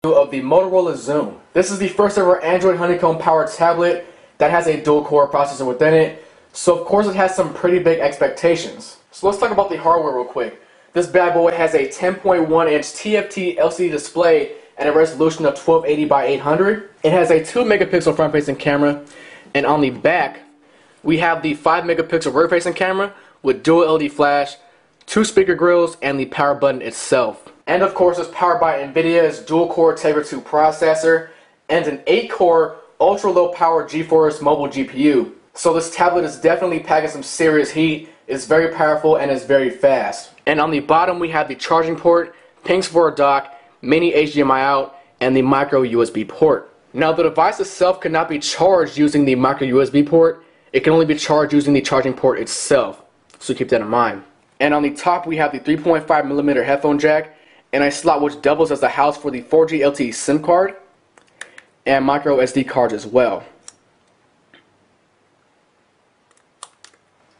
Of the Motorola Xoom. This is the first ever Android Honeycomb powered tablet that has a dual core processor within it, so of course it has some pretty big expectations. So let's talk about the hardware real quick. This bad boy has a 10.1 inch TFT LCD display at a resolution of 1280 by 800. It has a 2 megapixel front facing camera, and on the back we have the 5 megapixel rear facing camera with dual LED flash, 2 speaker grills, and the power button itself. And of course it's powered by NVIDIA's dual-core Tegra 2 processor and an 8-core ultra-low power GeForce mobile GPU. So this tablet is definitely packing some serious heat, is very powerful, and is very fast. And on the bottom we have the charging port, pings for a dock, mini HDMI out, and the micro USB port. Now the device itself cannot be charged using the micro USB port, it can only be charged using the charging port itself, so keep that in mind. And on the top we have the 3.5mm headphone jack, and a slot which doubles as the house for the 4G LTE SIM card and micro SD cards as well.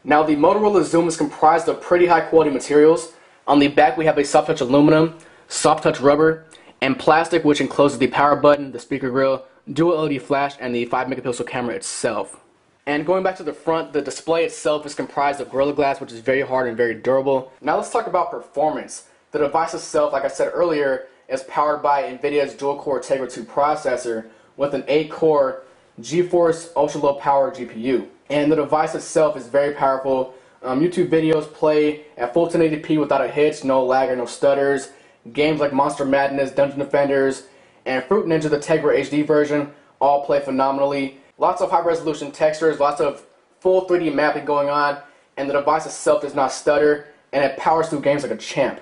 Now the Motorola Xoom is comprised of pretty high quality materials. On the back we have a soft touch aluminum, soft touch rubber, and plastic which encloses the power button, the speaker grill, dual LED flash, and the 5 megapixel camera itself. And going back to the front, the display itself is comprised of Gorilla Glass, which is very hard and very durable. Now let's talk about performance. The device itself, like I said earlier, is powered by NVIDIA's dual-core Tegra 2 processor with an 8-core GeForce ultra-low power GPU. And the device itself is very powerful. YouTube videos play at full 1080p without a hitch, no lag or no stutters. Games like Monster Madness, Dungeon Defenders, and Fruit Ninja, the Tegra HD version, all play phenomenally. Lots of high-resolution textures, lots of full 3D mapping going on, and the device itself does not stutter, and it powers through games like a champ.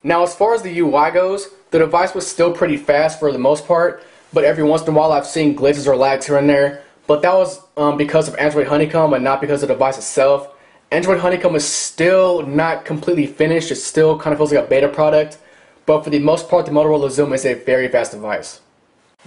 Now as far as the UI goes, the device was still pretty fast for the most part, but every once in a while I've seen glitches or lags here and there, but that was because of Android Honeycomb and not because of the device itself. Android Honeycomb is still not completely finished, it still kind of feels like a beta product, but for the most part the Motorola Xoom is a very fast device.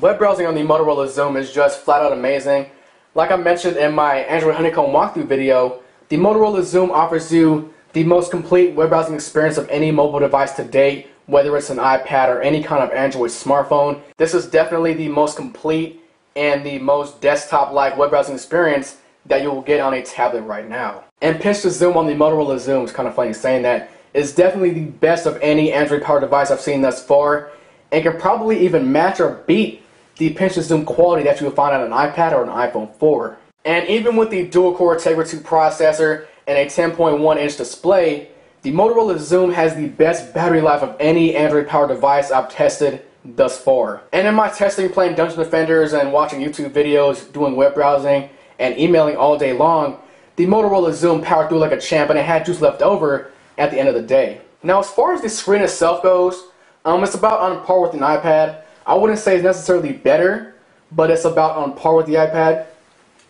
Web browsing on the Motorola Xoom is just flat out amazing. Like I mentioned in my Android Honeycomb walkthrough video, the Motorola Xoom offers you the most complete web browsing experience of any mobile device to date, whether it's an iPad or any kind of Android smartphone. This is definitely the most complete and the most desktop-like web browsing experience that you will get on a tablet right now. And pinch to zoom on the Motorola Xoom, is kind of funny saying that, is definitely the best of any Android-powered device I've seen thus far, and can probably even match or beat the pinch to zoom quality that you will find on an iPad or an iPhone 4. And even with the dual-core Tegra 2 processor and a 10.1 inch display, the Motorola Xoom has the best battery life of any Android-powered device I've tested thus far. And in my testing playing Dungeon Defenders and watching YouTube videos, doing web browsing, and emailing all day long, the Motorola Xoom powered through like a champ, and it had juice left over at the end of the day. Now as far as the screen itself goes, it's about on par with an iPad. I wouldn't say it's necessarily better, but it's about on par with the iPad.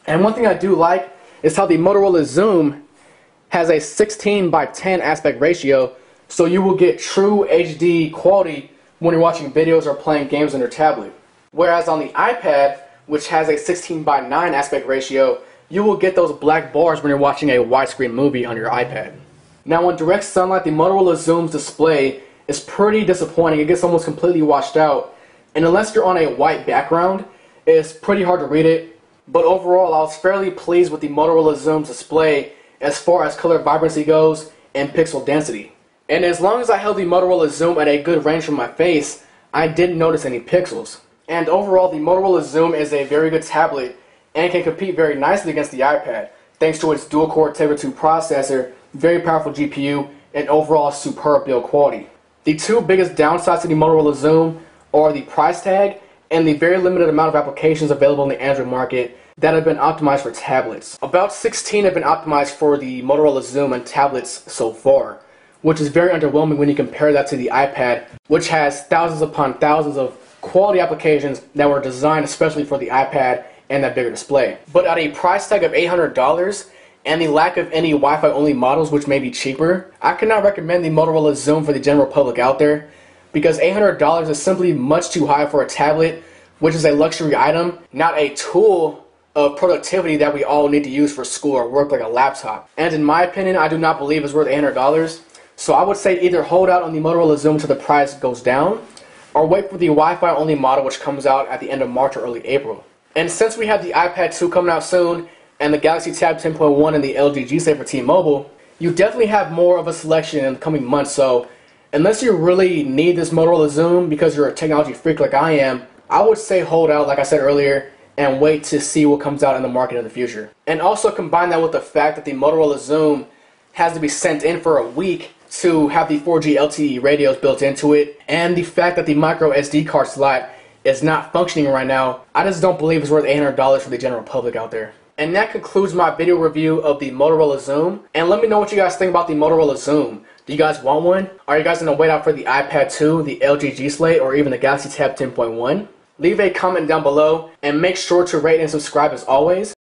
And one thing I do like is how the Motorola Xoom has a 16:10 aspect ratio, so you will get true HD quality when you're watching videos or playing games on your tablet. Whereas on the iPad, which has a 16:9 aspect ratio, you will get those black bars when you're watching a widescreen movie on your iPad. Now in direct sunlight, the Motorola Xoom's display is pretty disappointing. It gets almost completely washed out, and unless you're on a white background, it's pretty hard to read it. But overall, I was fairly pleased with the Motorola Xoom's display as far as color vibrancy goes and pixel density. And as long as I held the Motorola Xoom at a good range from my face, I didn't notice any pixels. And overall, the Motorola Xoom is a very good tablet and can compete very nicely against the iPad, thanks to its dual-core Tegra 2 processor, very powerful GPU, and overall superb build quality. The two biggest downsides to the Motorola Xoom are the price tag and the very limited amount of applications available in the Android market that have been optimized for tablets. About 16 have been optimized for the Motorola Xoom on tablets so far, which is very underwhelming when you compare that to the iPad, which has thousands upon thousands of quality applications that were designed especially for the iPad and that bigger display. But at a price tag of $800 and the lack of any Wi-Fi only models, which may be cheaper, I cannot recommend the Motorola Xoom for the general public out there, because $800 is simply much too high for a tablet, which is a luxury item, not a tool of productivity that we all need to use for school or work like a laptop. And in my opinion, I do not believe it's worth $800. So I would say either hold out on the Motorola Xoom till the price goes down, or wait for the Wi-Fi only model, which comes out at the end of March or early April. And since we have the iPad 2 coming out soon, and the Galaxy Tab 10.1 and the LG G Save for T-Mobile, you definitely have more of a selection in the coming months. So unless you really need this Motorola Xoom because you're a technology freak like I am, I would say hold out, like I said earlier, and wait to see what comes out in the market in the future. And also combine that with the fact that the Motorola Xoom has to be sent in for a week to have the 4G LTE radios built into it, and the fact that the micro SD card slot is not functioning right now. I just don't believe it's worth $800 for the general public out there. And that concludes my video review of the Motorola Xoom. And let me know what you guys think about the Motorola Xoom. Do you guys want one? Are you guys going to wait out for the iPad 2, the LG G Slate, or even the Galaxy Tab 10.1? Leave a comment down below, and make sure to rate and subscribe as always.